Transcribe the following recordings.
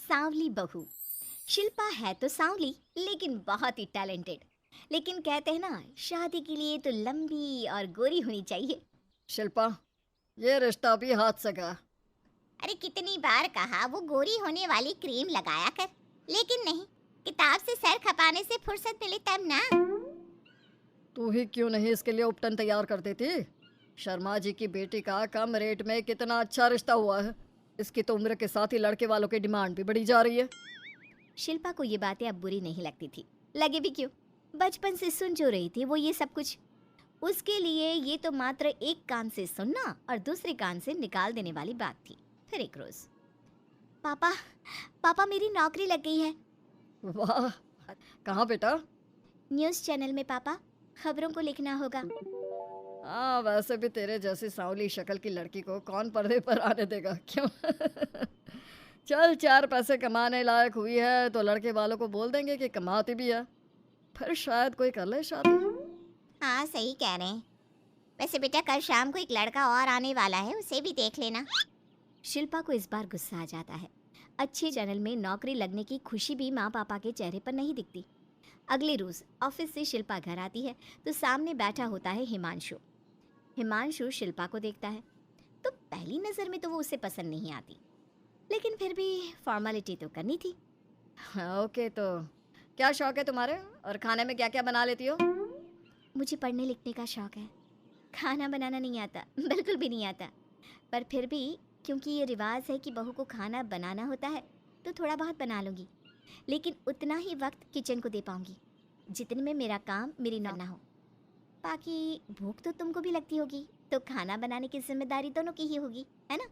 सांवली बहू। शिल्पा है तो सांवली लेकिन बहुत ही टैलेंटेड। लेकिन कहते हैं ना, शादी के लिए तो लंबी और गोरी होनी चाहिए। शिल्पा, ये रिश्ता भी हाथ से गया। अरे कितनी बार कहा वो गोरी होने वाली क्रीम लगाया कर, लेकिन नहीं, किताब से सर खपाने से फुर्सत मिले तब ना। तू ही क्यों नहीं इसके लिए उपटन तैयार कर देती? शर्मा जी की बेटी का कम रेट में कितना अच्छा रिश्ता हुआ है। इसकी तो उम्र के साथ ही लड़के वालों की डिमांड भी बढ़ी जा रही है। शिल्पा को ये बातें अब बुरी नहीं लगती थी। लगे भी क्यों, बचपन से सुन जो रही थी वो ये सब कुछ। उसके लिए ये तो मात्र एक कान से सुनना और दूसरे कान से निकाल देने वाली बात थी। फिर एक रोज, पापा पापा मेरी नौकरी लग गई है। वाह, कहाँ बेटा? न्यूज़ चैनल में पापा, खबरों को लिखना होगा। हाँ, वैसे भी तेरे जैसी सांवली शक्ल की लड़की को कौन पर्दे पर आने देगा, क्यों? चल, 4 पैसे कमाने लायक हुई है तो लड़के वालों को बोल देंगे कि कमाती भी है। फिर शायद कोई कर ले शादी। हाँ सही कह रहे हैं। वैसे बेटा कल शाम को एक लड़का और आने वाला है, उसे भी देख लेना। शिल्पा को इस बार गुस्सा आ जाता है। अच्छे चैनल में नौकरी लगने की खुशी भी माँ पापा के चेहरे पर नहीं दिखती। अगले रोज ऑफिस से शिल्पा घर आती है तो सामने बैठा होता है हिमांशु। हिमांशु शिल्पा को देखता है तो पहली नजर में तो वो उसे पसंद नहीं आती, लेकिन फिर भी फॉर्मेलिटी तो करनी थी। हाँ, ओके, तो क्या शौक है तुम्हारे और खाने में क्या क्या बना लेती हो? मुझे पढ़ने लिखने का शौक है, खाना बनाना नहीं आता, बिल्कुल भी नहीं आता। पर फिर भी क्योंकि ये रिवाज है कि बहू को खाना बनाना होता है तो थोड़ा बहुत बना लूँगी, लेकिन उतना ही वक्त किचन को दे पाऊंगी जितने में मेरा काम मेरी ना हो। बाकी भूख तो तुमको भी लगती होगी, तो खाना बनाने की जिम्मेदारी दोनों की ही होगी, है ना?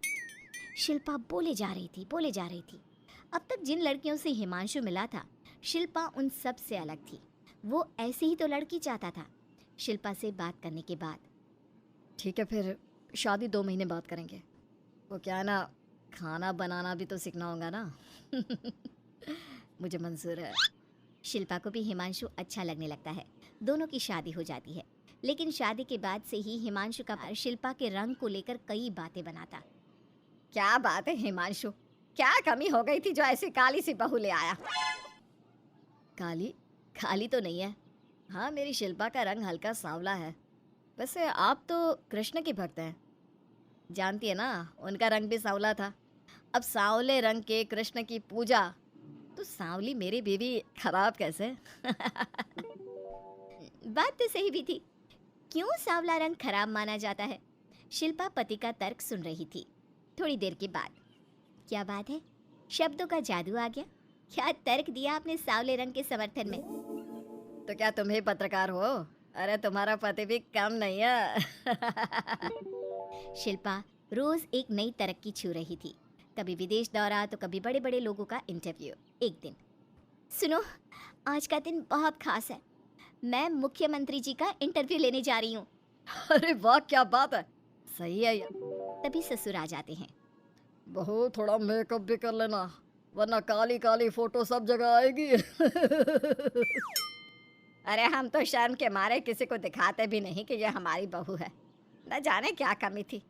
शिल्पा बोले जा रही थी, बोले जा रही थी। अब तक जिन लड़कियों से हिमांशु मिला था, शिल्पा उन सब से अलग थी। वो ऐसे ही तो लड़की चाहता था। शिल्पा से बात करने के बाद, ठीक है, फिर शादी 2 महीने बाद करेंगे। वो क्या है ना, खाना बनाना भी तो सीखना होगा ना। मुझे मंजूर है। शिल्पा को भी हिमांशु अच्छा लगने लगता है। दोनों की शादी हो जाती है, लेकिन शादी के बाद से ही हिमांशु का शिल्पा के रंग को लेकर कई बातें बनाता। क्या बात है हिमांशु, क्या कमी हो गई थी जो ऐसी काली सी बहू ले आया? काली? काली तो नहीं है। हाँ, मेरी शिल्पा का रंग हल्का सांवला है। वैसे आप तो कृष्ण की भक्त हैं, जानती है ना, उनका रंग भी सांवला था। अब सांवले रंग के कृष्ण की पूजा, तो सांवली मेरी बीवी खराब कैसे? बात तो सही भी थी। क्यों सांवला रंग खराब माना जाता है? शिल्पा पति का तर्क सुन रही थी। थोड़ी देर के बाद, क्या बात है, शब्दों का जादू आ गया। क्या तर्क दिया आपने सांवले रंग के समर्थन में? तो क्या तुम ही पत्रकार हो? अरे तुम्हारा पति भी कम नहीं है। शिल्पा रोज एक नई तरक्की छू रही थी। कभी विदेश दौरा तो कभी बड़े बड़े लोगों का इंटरव्यू। एक दिन, सुनो, आज का दिन बहुत खास है। मैं मुख्यमंत्री जी का इंटरव्यू लेने जा रही हूँ। अरे वाह, क्या बात है, सही है ये। तभी ससुर आ जाते हैं। बहू, थोड़ा मेकअप भी कर लेना, वरना काली काली फोटो सब जगह आएगी। अरे हम तो शर्म के मारे किसी को दिखाते भी नहीं कि ये हमारी बहू है। न जाने क्या कमी थी।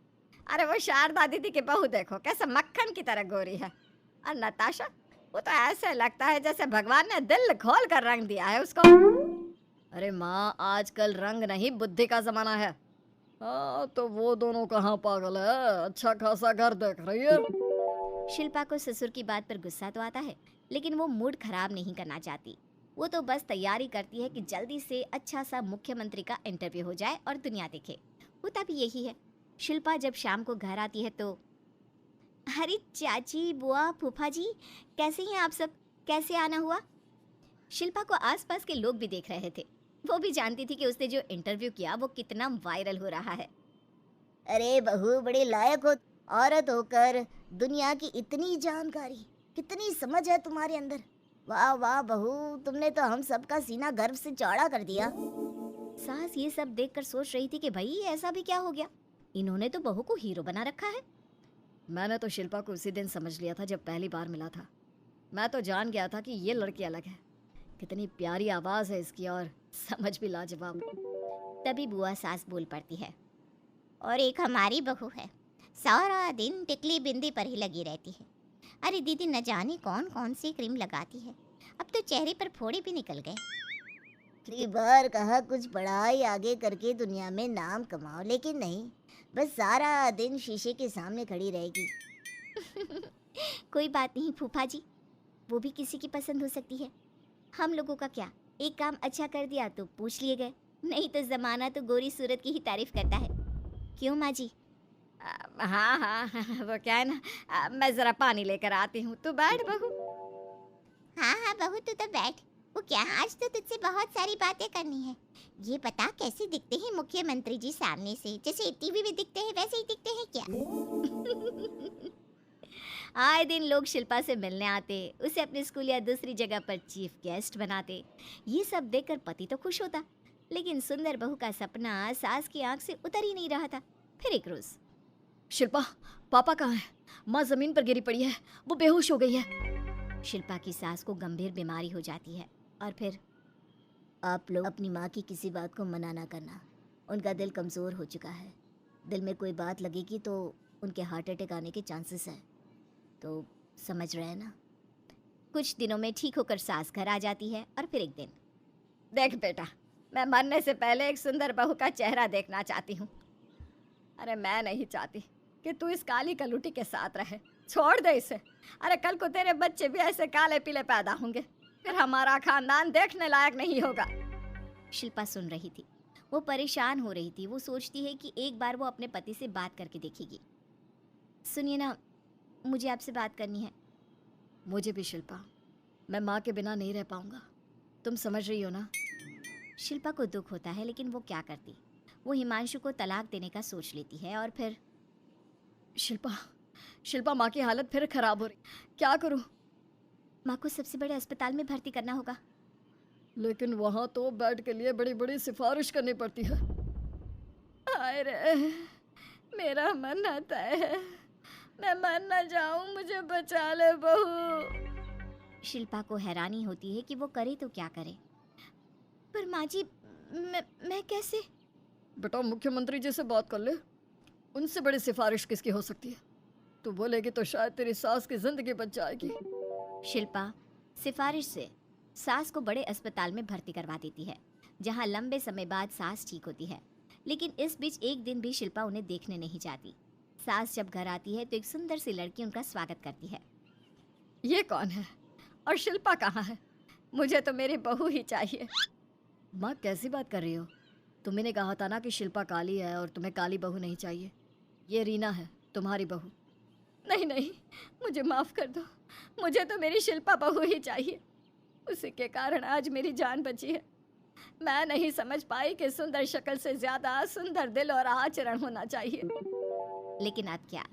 अरे वो शारदा दीदी की बहू देखो, कैसे मक्खन की तरह गोरी है। और नताशा, वो तो ऐसे लगता है जैसे भगवान ने दिल खोल कर रंग दिया है उसको। अरे माँ, आजकल रंग नहीं बुद्धि का जमाना है। हाँ, तो वो दोनों कहाँ पागल है, अच्छा खासा घर देख रही है। शिल्पा को ससुर की बात पर गुस्सा तो आता है, लेकिन वो मूड खराब नहीं करना चाहती। वो तो बस तैयारी करती है कि जल्दी से अच्छा सा मुख्यमंत्री का इंटरव्यू हो जाए और दुनिया देखे। होता भी यही है। शिल्पा जब शाम को घर आती है तो, अरे चाची, बुआ, फूफा जी, कैसे हैं आप सब? कैसे आना हुआ? शिल्पा को आसपास के लोग भी देख रहे थे। वो भी जानती थी कि उसने जो इंटरव्यू किया वो कितना वायरल हो रहा है। अरे बहू, बड़ी लायक हो, औरत होकर दुनिया की इतनी जानकारी, कितनी समझ है तुम्हारे अंदर। वाह वाह बहू, तुमने तो हम सबका सीना गर्व से चौड़ा कर दिया। सास ये सब देखकर सोच रही थी कि भाई ऐसा भी क्या हो गया, इन्होंने तो बहू को हीरो बना रखा है। मैंने तो शिल्पा को उसी दिन समझ लिया था जब पहली बार मिला था। मैं तो जान गया था कि ये लड़की अलग है। कितनी प्यारी आवाज़ है इसकी और समझ भी लाजवाब। तभी बुआ सास बोल पड़ती है, और एक हमारी बहू है, सारा दिन टिकली बिंदी पर ही लगी रहती है। अरे दीदी न जाने कौन कौन सी क्रीम लगाती है, अब तो चेहरे पर फोड़े भी निकल गए। कितनी बार कहा कुछ पढ़ाई आगे करके दुनिया में नाम कमाओ, लेकिन नहीं, बस सारा दिन शीशे के सामने खड़ी रहेगी। कोई बात नहीं फूफा जी, वो भी किसी की पसंद हो सकती है। हम लोगों का क्या, एक काम अच्छा कर दिया तो पूछ लिए गए, नहीं तो जमाना तो गोरी सूरत की ही तारीफ करता है। क्यों माँ जी? हाँ हाँ वो क्या है ना, मैं जरा पानी लेकर आती हूँ, तू बैठ बहू। हाँ हाँ बहू तू तो बैठ। वो क्या, आज तो तुझसे बहुत सारी बातें करनी है। ये बता कैसे दिखते हैं मुख्यमंत्री जी सामने से, जैसे टीवी में दिखते हैं वैसे ही दिखते हैं क्या? आए दिन लोग शिल्पा से मिलने आते, उसे अपने स्कूल या दूसरी जगह पर चीफ गेस्ट बनाते। ये सब देखकर पति तो खुश होता, लेकिन सुंदर बहू का सपना सास की आंख से उतर ही नहीं रहा था। फिर एक रोज, शिल्पा, पापा कहाँ है? माँ जमीन पर गिरी पड़ी है, वो बेहोश हो गई है। शिल्पा की सास को गंभीर बीमारी हो जाती है और फिर आप लोग अपनी माँ की किसी बात को मना ना करना, उनका दिल कमज़ोर हो चुका है। दिल में कोई बात लगेगी तो उनके हार्ट अटैक आने के चांसेस है, तो समझ रहे हैं ना। कुछ दिनों में ठीक होकर सास घर आ जाती है और फिर एक दिन, देख बेटा, मैं मरने से पहले एक सुंदर बहू का चेहरा देखना चाहती हूँ। अरे मैं नहीं चाहती कि तू इस काली कलूटी के साथ रहे, छोड़ दे इसे। अरे कल को तेरे बच्चे भी ऐसे काले पीले पैदा होंगे, फिर हमारा खानदान देखने लायक नहीं होगा। शिल्पा सुन रही थी, वो परेशान हो रही थी। वो सोचती है कि एक बार वो अपने पति से बात करके देखेगी। सुनिए ना, मुझे आपसे बात करनी है। मुझे भी शिल्पा, मैं माँ के बिना नहीं रह पाऊंगा, तुम समझ रही हो ना। शिल्पा को दुख होता है, लेकिन वो क्या करती। वो हिमांशु को तलाक देने का सोच लेती है और फिर शिल्पा, माँ की हालत फिर खराब हो रही, क्या करूँ? माँ को सबसे बड़े अस्पताल में भर्ती करना होगा। लेकिन वहाँ तो बेड के लिए बड़ी बड़ी सिफारिश करनी पड़ती है। हाय रे, मेरा मरना तय है, मैं मर न जाऊं, मुझे बचा ले बहू। शिल्पा को हैरानी होती है कि वो करे तो क्या करे। पर माँ जी, मैं कैसे? बेटा, मुख्यमंत्री जी से बात कर ले, उनसे बड़ी सिफारिश किसकी हो सकती है। तू बोलेगी तो शायद तेरी सास की जिंदगी बच जाएगी। शिल्पा सिफारिश से सास को बड़े अस्पताल में भर्ती करवा देती है, जहां लंबे समय बाद सास ठीक होती है। लेकिन इस बीच एक दिन भी शिल्पा उन्हें देखने नहीं जाती। सास जब घर आती है तो एक सुंदर सी लड़की उनका स्वागत करती है। ये कौन है और शिल्पा कहाँ है? मुझे तो मेरी बहू ही चाहिए। माँ, कैसी बात कर रही हो? तुमने कहा था ना कि शिल्पा काली है और तुम्हें काली बहू नहीं चाहिए। ये रीना है, तुम्हारी बहू। नहीं नहीं, मुझे माफ कर दो, मुझे तो मेरी शिल्पा बहू ही चाहिए। उसी के कारण आज मेरी जान बची है। मैं नहीं समझ पाई कि सुंदर शक्ल से ज्यादा सुंदर दिल और आचरण होना चाहिए। लेकिन अब क्या,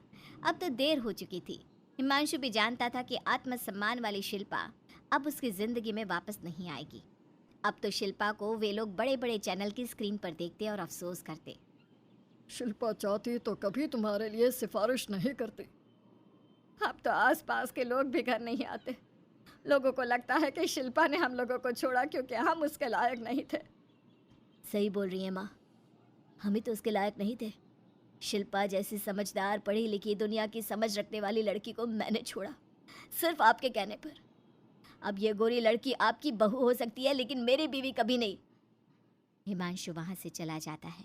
अब तो देर हो चुकी थी। हिमांशु भी जानता था कि आत्मसम्मान वाली शिल्पा अब उसकी जिंदगी में वापस नहीं आएगी। अब तो शिल्पा को वे लोग बड़े बड़े चैनल की स्क्रीन पर देखते और अफसोस करते। शिल्पा चाहती तो कभी तुम्हारे लिए सिफारिश नहीं करती। अब तो आसपास के लोग भी घर नहीं आते। लोगों को लगता है कि शिल्पा ने हम लोगों को छोड़ा क्योंकि हम उसके लायक नहीं थे। सही बोल रही है माँ, हम ही तो उसके लायक नहीं थे। शिल्पा जैसी समझदार, पढ़ी लिखी, दुनिया की समझ रखने वाली लड़की को मैंने छोड़ा, सिर्फ आपके कहने पर। अब ये गोरी लड़की आपकी बहू हो सकती है, लेकिन मेरी बीवी कभी नहीं। हिमांशु वहां से चला जाता है।